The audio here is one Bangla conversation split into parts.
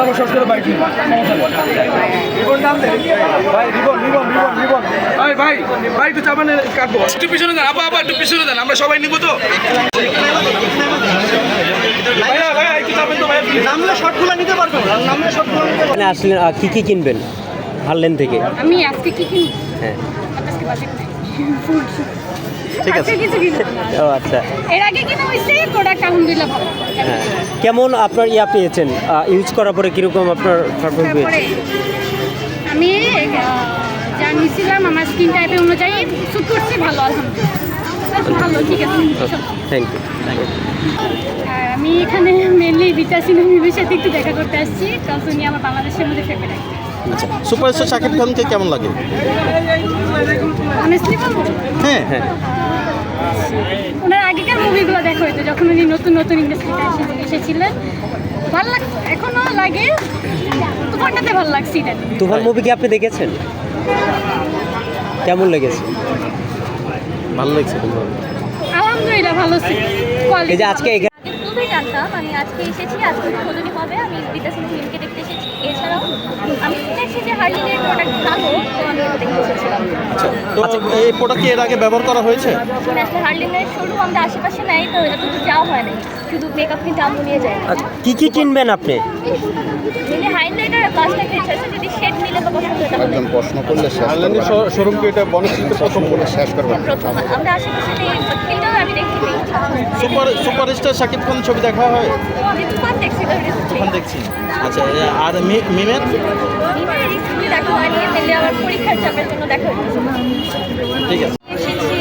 আমরা সস করে বাইক নিব রিবন নাম দে ভাই রিবন ভাই ভাই ভাই একটু চাপানে কাটবো একটু পিছনে দেন আপা একটু পিছনে দেন আমরা সবাই নিব তো ভাইয়া একটু চাপেন তো ভাই নামলে শর্টগুলো নিতে পারবেন নামলে শর্টগুলো নিতে পারবেন এখানে আসলে কি কিনবেন হারলেন থেকে? আমি আজকে কি কিনি? হ্যাঁ আজকে বাজেট নাই ফুড ঠিক আছে। কিছু কিনি ও আচ্ছা। এর আগে কিনা হইছে প্রোডাক্ট আলহামদুলিল্লাহ ভালো। হ্যাঁ কেমন আপনার পেয়েছেন ইউজ করার পরে কীরকম আপনার পারফরমেন্স তারপরে পেয়েছেন? আমি যা নিয়েছিলাম আমার স্কিন টাইপের অনুযায়ী স্যুট করছে ভালো আলহামদুলিল্লাহ ভালো ঠিক আছে। Thank you. আর আমি এখানে মেনলি বিতাসিন মুভির সাথে একটু দেখা করতে আসছি কারণ উনি আমার বাংলাদেশের মধ্যে ফেভারিট অ্যাক্টর। আচ্ছা সুপারস্টার শাকিব খানকে কেমন লাগে? অনেস্টলি বলবো হ্যাঁ হ্যাঁ ওনার আগেকার মুভিগুলো দেখা হইতো যখন উনি নতুন ইন্ডাস্ট্রিতে এসেছিলেন ভালো লাগতো এখনও লাগে তুফানটাতে ভালো লাগছে এটা তুফান মুভি কি আপনি দেখেছেন? কেমন লেগেছে? ভালো লাগছে তোমার? আলহামদুলিল্লাহ ভালো ছিল এই যে আজকে খুবই জানতাম আমি আজকে এসেছি আজকে উদ্বোধনী হবে আমি বিদ্যাসিং ফিল্মকে দেখতে এসেছি এছাড়াও আমি শুনেছি যে হার্লিনের প্রোডাক্ট ভালো তো আমি এটা দেখতে এসেছিলাম। আচ্ছা তো এই প্রোডাক্ট কি এর আগে ব্যবহার করা হয়েছে? আসলে হার্লিনের শোরুম আমাদের আশেপাশে নাই তো এতটুকু যাওয়া হয় না শুধু মেকআপ কিনতে আম্মু নিয়ে যায়। আচ্ছা কি কিনবেন আপনি? যদি হাইলাইটার কাজটা ইচ্ছা আছে যদি শেড মিলে তো পছন্দ এটা হলে একজন প্রশ্ন করলে শেষ আইল্যান্ডের শোরুমকে এটা বনশ্রীতে প্রথম করে শেষ করবেন প্রথম আমরা আশেপাশে নেই কিন্তু আমি দেখতে পেয়েছি সুপারস্টার শাকিব খান ছবি দেখা হয়? আমি তুফান দেখছি তো তখন দেখছি। আচ্ছা আর মিমের রিসেন্টলি দেখা হয়নি মেলে আমার পরীক্ষার চাপের জন্য দেখা হয়েছে। ঠিক আছে এসেছি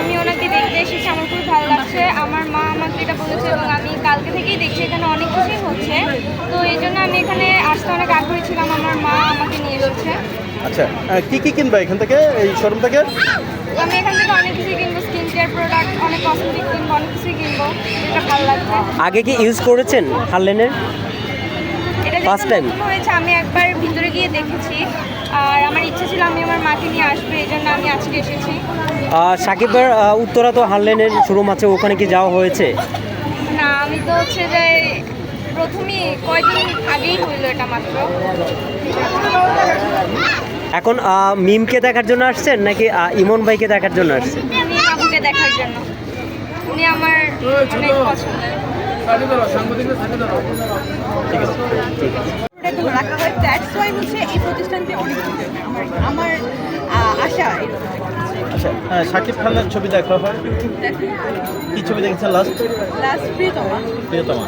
আমি ওনাকে দেখতে এসেছি আমার খুব ভালো লাগছে আমার মা আমাকে এটা বলেছে এবং আমি কালকে থেকেই দেখছি এখানে অনেক কিছুই হচ্ছে তো এই জন্য আমি এখানে আসতে অনেক আগ্রহী ছিলাম আমার মা আমাকে নিয়ে এসেছে। আচ্ছা কি কিনবা এখান থেকে এই শোরুম থেকে? আমি এখান থেকে অনেক কিছুই কিনবো স্কিন কেয়ার প্রোডাক্ট অনেক কসমেটিক কিনবো অনেক কিছুই কিনবো যেটা ভালো লাগছে। আগে কি ইউজ করেছেন হারলেনের? এটা First যেটা time? নতুন হয়েছে আমি একবার ভিতরে গিয়ে দেখেছি আর আমার ইচ্ছা ছিল আমি আমার মাকে নিয়ে আসবো এই জন্য আমি আজকে এসেছি। সাকিবের উত্তরা তো হারলেনের শোরুম আছে ওখানে কি যাওয়া হয়েছে? না আমি তো হচ্ছে যে প্রথমেই কয়েকদিন আগেই হইলো এটা মাত্র। এখন মিমকে দেখার জন্য আসছেন নাকি ইমন ভাইকে দেখার জন্য আসছেন? আমি আপুকে দেখার জন্য উনি আমার অনেক পছন্দের। প্রোডাক্টগুলো রাখা হয় দ্যাটস ওয়াই হচ্ছে এই প্রতিষ্ঠানটি অনেক আমার আশা এরকম। আচ্ছা শাকিব খানের ছবি দেখা হয়? কি ছবি দেখেছেন লাস্ট প্রিয়তমা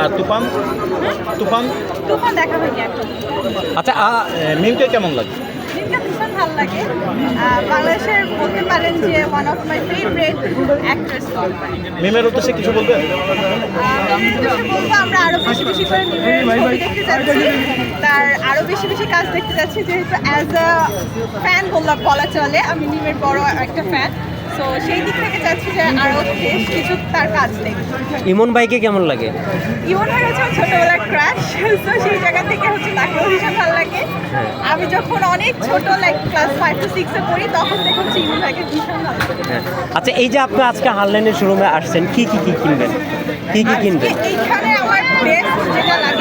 আর তুফান দেখা হয়নি এখন। আচ্ছা মিমকে কেমন লাগে? মিমকে ভীষণ ভালো লাগে বাংলাদেশের বলতে পারেন যে one of my favourite actress. মিমের উদ্দেশ্যে কিছু বলবেন? বলবো আমরা আরো বেশি করে ছবি দেখতে যাচ্ছি তার আরো বেশি কাজ দেখতে যাচ্ছি যেহেতু অ্যাজ আ ফ্যান বলা চলে আমি নিমের বড় একটা ফ্যান তো সেই দিক থেকে চাচ্ছি যে আরো বেশ কিছু তার কাজ দেখি। ইমন ভাইকে কেমন লাগে? ইমন ভাই হচ্ছে আমার ছোটবেলার ক্রাশ তো সেই জায়গা থেকে হচ্ছে তাকেও ভীষণ ভালো লাগে। আমি যখন অনেক ছোট লাইক ক্লাস 5 to 6 এ পড়ি তখন দেখছি ইমন ভাইকে ভীষণ ভালো লাগে। আচ্ছা এই যে আপনি আজকে হারলেনের শোরুমে আসছেন কি কিনবেন? কি কিনবেন? এইখানে আমার বেস্ট যেটা লাগে